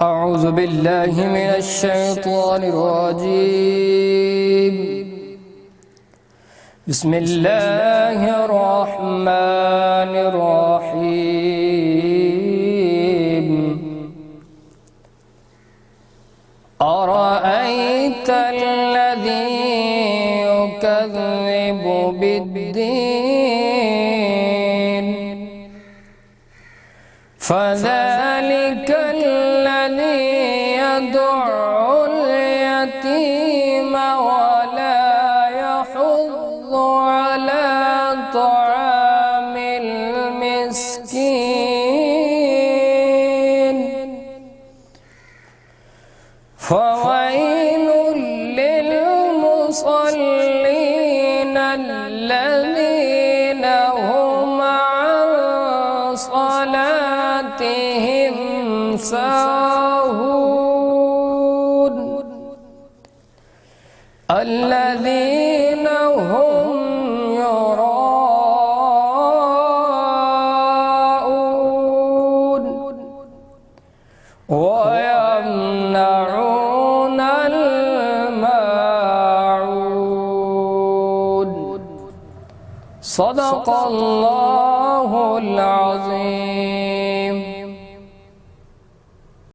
أعوذ بالله من الشيطان الرجيم. بسم الله الرحمن الرحيم. أرأيت الذي يكذب بالدين فذلك الذي يدع اليتيم ولا يحض على طعام المسكين فويل للمصلين الذين هم عن صلاتهم ساهون الذين هم يراءون ويمنعون الماعون. صدق الله العظيم.